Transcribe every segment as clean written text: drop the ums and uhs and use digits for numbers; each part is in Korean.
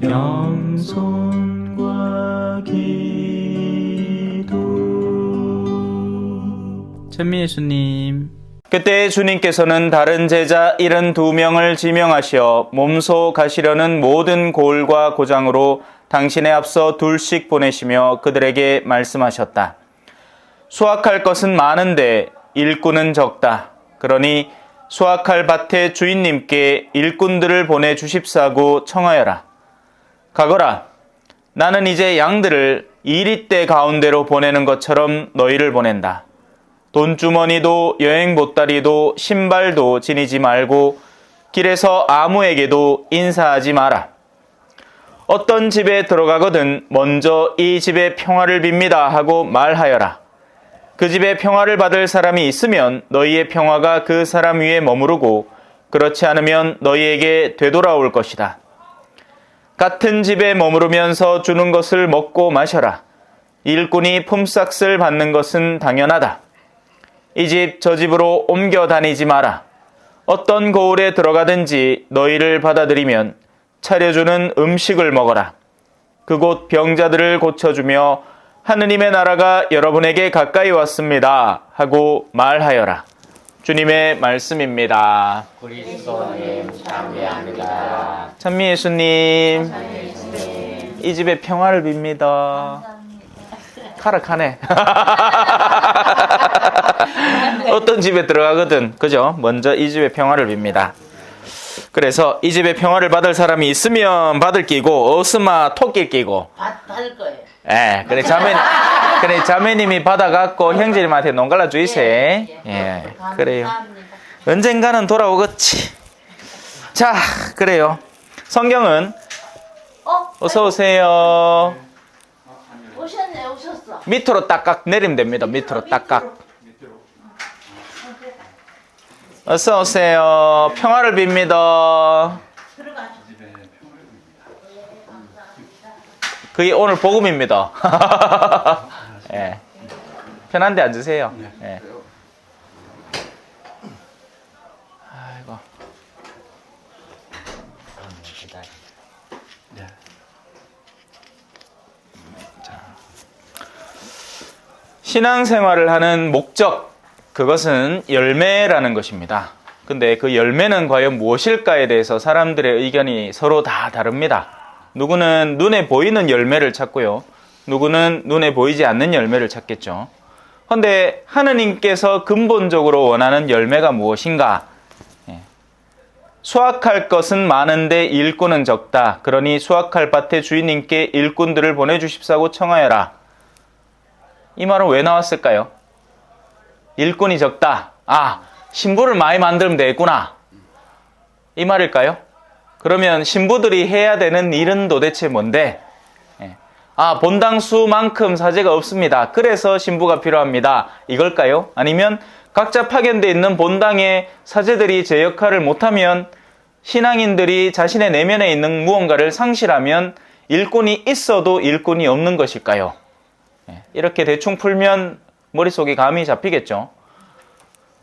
겸손과 기도. 천미예수님. 그때 주님께서는 다른 제자 72명을 지명하시어 몸소 가시려는 모든 고을과 고장으로 당신에 앞서 둘씩 보내시며 그들에게 말씀하셨다. 수확할 것은 많은데 일꾼은 적다. 그러니 수확할 밭의 주인님께 일꾼들을 보내주십사고 청하여라. 가거라. 나는 이제 양들을 이리떼 가운데로 보내는 것처럼 너희를 보낸다. 돈주머니도 여행 보따리도 신발도 지니지 말고 길에서 아무에게도 인사하지 마라. 어떤 집에 들어가거든 먼저 이 집에 평화를 빕니다 하고 말하여라. 그 집에 평화를 받을 사람이 있으면 너희의 평화가 그 사람 위에 머무르고 그렇지 않으면 너희에게 되돌아올 것이다. 같은 집에 머무르면서 주는 것을 먹고 마셔라. 일꾼이 품삯을 받는 것은 당연하다. 이 집 저 집으로 옮겨 다니지 마라. 어떤 고을에 들어가든지 너희를 받아들이면 차려주는 음식을 먹어라. 그곳 병자들을 고쳐주며 하느님의 나라가 여러분에게 가까이 왔습니다 하고 말하여라. 주님의 말씀입니다. 그리스도님 참배합니다. 찬미 예수님, 이 집에 평화를 빕니다. 카락하네. 어떤 집에 들어가거든, 그죠? 먼저 이 집에 평화를 빕니다. 그래서 이 집에 평화를 받을 사람이 있으면 받을 끼고 없으면 토끼 끼고. 받을 거예요. 예, 그래 자매님이 받아갖고 형제님한테 농갈라 주이세. 예, 그래요. 언젠가는 돌아오겠지. 자, 그래요. 성경은 어서 오세요. 오셨네, 오셨어. 밑으로 딱깍 내리면 됩니다. 밑으로 딱깍. 어서 오세요. 평화를 빕니다. 그게 오늘 복음입니다. 예. 편한 데 앉으세요. 예. 아이고. 신앙생활을 하는 목적, 그것은 열매라는 것입니다. 근데 그 열매는 과연 무엇일까에 대해서 사람들의 의견이 서로 다 다릅니다. 누구는 눈에 보이는 열매를 찾고요. 누구는 눈에 보이지 않는 열매를 찾겠죠. 그런데 하느님께서 근본적으로 원하는 열매가 무엇인가? 수확할 것은 많은데 일꾼은 적다. 그러니 수확할 밭의 주인님께 일꾼들을 보내주십사고 청하여라. 이 말은 왜 나왔을까요? 일꾼이 적다. 아, 신부를 많이 만들면 되겠구나. 이 말일까요? 그러면 신부들이 해야 되는 일은 도대체 뭔데? 아, 본당 수만큼 사제가 없습니다. 그래서 신부가 필요합니다. 이걸까요? 아니면 각자 파견되어 있는 본당의 사제들이 제 역할을 못하면 신앙인들이 자신의 내면에 있는 무언가를 상실하면 일꾼이 있어도 일꾼이 없는 것일까요? 이렇게 대충 풀면 머릿속에 감이 잡히겠죠.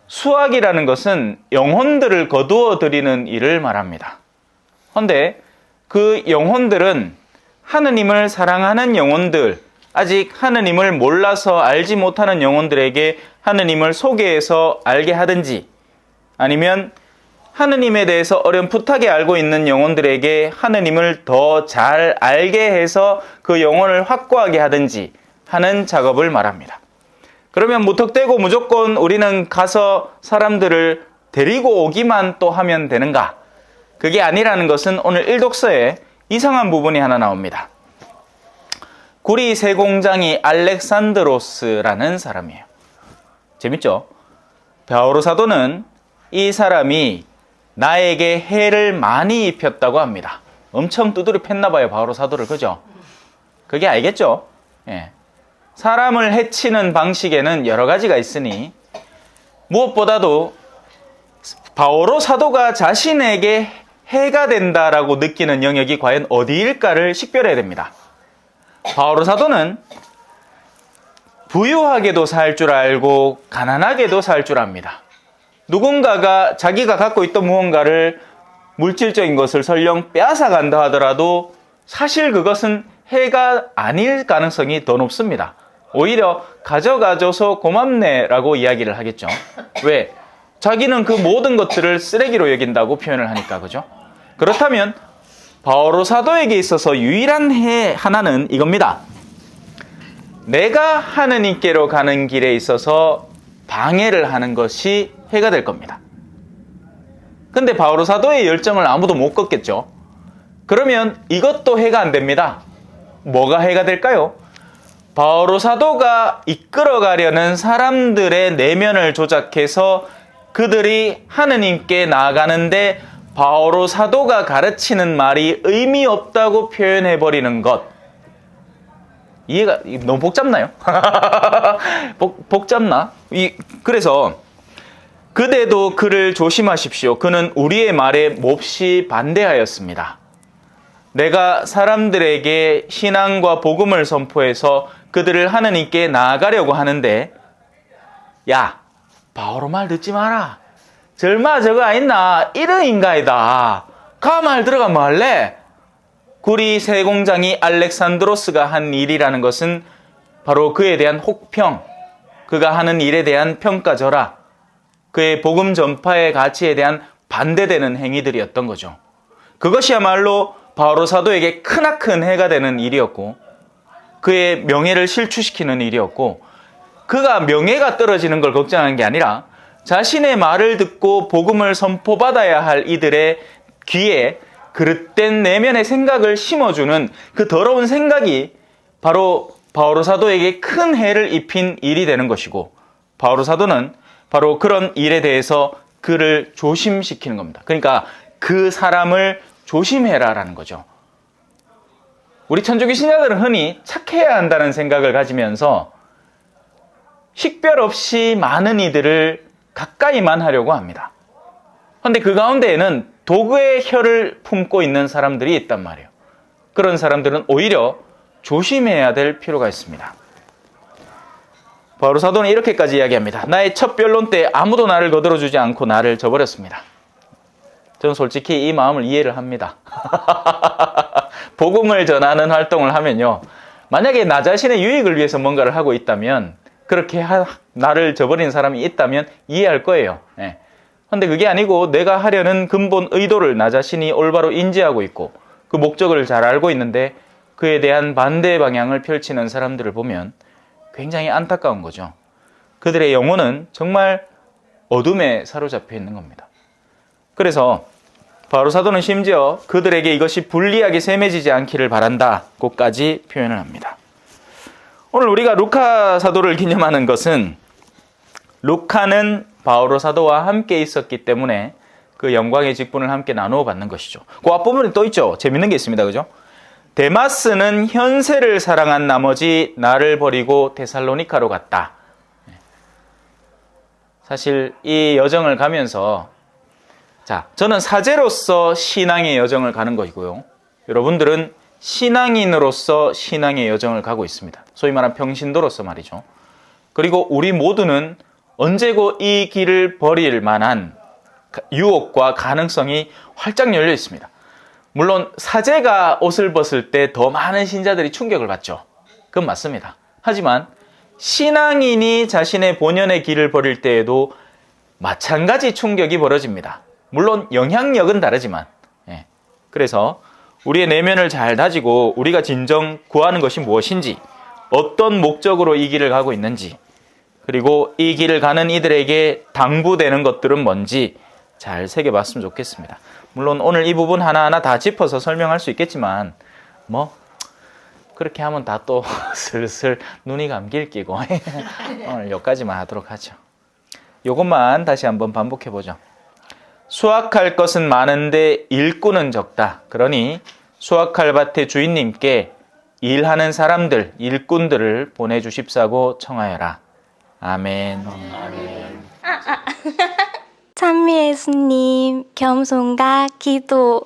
수학이라는 것은 영혼들을 거두어 들이는 일을 말합니다. 그런데 그 영혼들은 하느님을 사랑하는 영혼들, 아직 하느님을 몰라서 알지 못하는 영혼들에게 하느님을 소개해서 알게 하든지, 아니면 하느님에 대해서 어렴풋하게 알고 있는 영혼들에게 하느님을 더 잘 알게 해서 그 영혼을 확고하게 하든지 하는 작업을 말합니다. 그러면 무턱대고 무조건 우리는 가서 사람들을 데리고 오기만 또 하면 되는가? 그게 아니라는 것은 오늘 일독서에 이상한 부분이 하나 나옵니다. 구리 세공장이 알렉산드로스라는 사람이에요. 재밌죠? 바오로 사도는 이 사람이 나에게 해를 많이 입혔다고 합니다. 엄청 두드려 팼나 봐요, 바오로 사도를. 그죠? 그게 알겠죠? 예. 사람을 해치는 방식에는 여러 가지가 있으니 무엇보다도 바오로 사도가 자신에게 해가 된다라고 느끼는 영역이 과연 어디일까를 식별해야 됩니다. 바오로 사도는 부유하게도 살 줄 알고 가난하게도 살 줄 압니다. 누군가가 자기가 갖고 있던 무언가를 물질적인 것을 설령 빼앗아 간다 하더라도 사실 그것은 해가 아닐 가능성이 더 높습니다. 오히려 가져가줘서 고맙네라고 이야기를 하겠죠. 왜? 자기는 그 모든 것들을 쓰레기로 여긴다고 표현을 하니까, 그죠? 그렇다면 바오로 사도에게 있어서 유일한 해 하나는 이겁니다. 내가 하느님께로 가는 길에 있어서 방해를 하는 것이 해가 될 겁니다. 근데 바오로 사도의 열정을 아무도 못 걷겠죠. 그러면 이것도 해가 안 됩니다. 뭐가 해가 될까요? 바오로 사도가 이끌어가려는 사람들의 내면을 조작해서 그들이 하느님께 나아가는데 바오로 사도가 가르치는 말이 의미 없다고 표현해버리는 것. 이해가 너무 복잡나요? 복잡나? 그래서 그대도 그를 조심하십시오. 그는 우리의 말에 몹시 반대하였습니다. 내가 사람들에게 신앙과 복음을 선포해서 그들을 하느님께 나아가려고 하는데, 야, 바오로 말 듣지 마라. 절마 저거 아있나? 이런 인가이다. 가 말 들어가 뭐 할래? 구리 세공장이 알렉산드로스가 한 일이라는 것은 바로 그에 대한 혹평, 그가 하는 일에 대한 평가절하, 그의 복음 전파의 가치에 대한 반대되는 행위들이었던 거죠. 그것이야말로 바오로 사도에게 크나큰 해가 되는 일이었고, 그의 명예를 실추시키는 일이었고, 그가 명예가 떨어지는 걸 걱정한 게 아니라 자신의 말을 듣고 복음을 선포받아야 할 이들의 귀에 그릇된 내면의 생각을 심어주는 그 더러운 생각이 바로 바오로 사도에게 큰 해를 입힌 일이 되는 것이고, 바오로 사도는 바로 그런 일에 대해서 그를 조심시키는 겁니다. 그러니까 그 사람을 조심해라라는 거죠. 우리 천주교 신자들은 흔히 착해야 한다는 생각을 가지면서 식별 없이 많은 이들을 가까이만 하려고 합니다. 그런데 그 가운데에는 도구의 혀를 품고 있는 사람들이 있단 말이에요. 그런 사람들은 오히려 조심해야 될 필요가 있습니다. 바오로 사도는 이렇게까지 이야기합니다. 나의 첫 변론 때 아무도 나를 거들어주지 않고 나를 저버렸습니다. 저는 솔직히 이 마음을 이해를 합니다. 복음을 전하는 활동을 하면요, 만약에 나 자신의 유익을 위해서 뭔가를 하고 있다면, 그렇게 나를 저버린 사람이 있다면 이해할 거예요. 그런데 그게 아니고 내가 하려는 근본 의도를 나 자신이 올바로 인지하고 있고 그 목적을 잘 알고 있는데 그에 대한 반대 방향을 펼치는 사람들을 보면 굉장히 안타까운 거죠. 그들의 영혼은 정말 어둠에 사로잡혀 있는 겁니다. 그래서 바오로 사도는 심지어 그들에게 이것이 불리하게 셈해지지 않기를 바란다고까지 표현을 합니다. 오늘 우리가 루카 사도를 기념하는 것은 루카는 바오로 사도와 함께 있었기 때문에 그 영광의 직분을 함께 나누어 받는 것이죠. 그 앞부분에 또 있죠. 재밌는 게 있습니다. 그죠? 데마스는 현세를 사랑한 나머지 나를 버리고 데살로니카로 갔다. 사실 이 여정을 가면서, 자, 저는 사제로서 신앙의 여정을 가는 것이고요. 여러분들은 신앙인으로서 신앙의 여정을 가고 있습니다. 소위 말하는 평신도로서 말이죠. 그리고 우리 모두는 언제고 이 길을 버릴 만한 유혹과 가능성이 활짝 열려 있습니다. 물론 사제가 옷을 벗을 때 더 많은 신자들이 충격을 받죠. 그건 맞습니다. 하지만 신앙인이 자신의 본연의 길을 버릴 때에도 마찬가지 충격이 벌어집니다. 물론 영향력은 다르지만. 그래서 우리의 내면을 잘 다지고 우리가 진정 구하는 것이 무엇인지, 어떤 목적으로 이 길을 가고 있는지, 그리고 이 길을 가는 이들에게 당부되는 것들은 뭔지 잘 새겨봤으면 좋겠습니다. 물론 오늘 이 부분 하나하나 다 짚어서 설명할 수 있겠지만 그렇게 하면 다 또 슬슬 눈이 감길 끼고 오늘 여기까지만 하도록 하죠. 이것만 다시 한번 반복해보죠. 수확할 것은 많은데 일꾼은 적다. 그러니 수확할 밭의 주인님께 일하는 사람들, 일꾼들을 보내주십사고 청하여라. 아멘. 찬미 예수님, 겸손과 기도.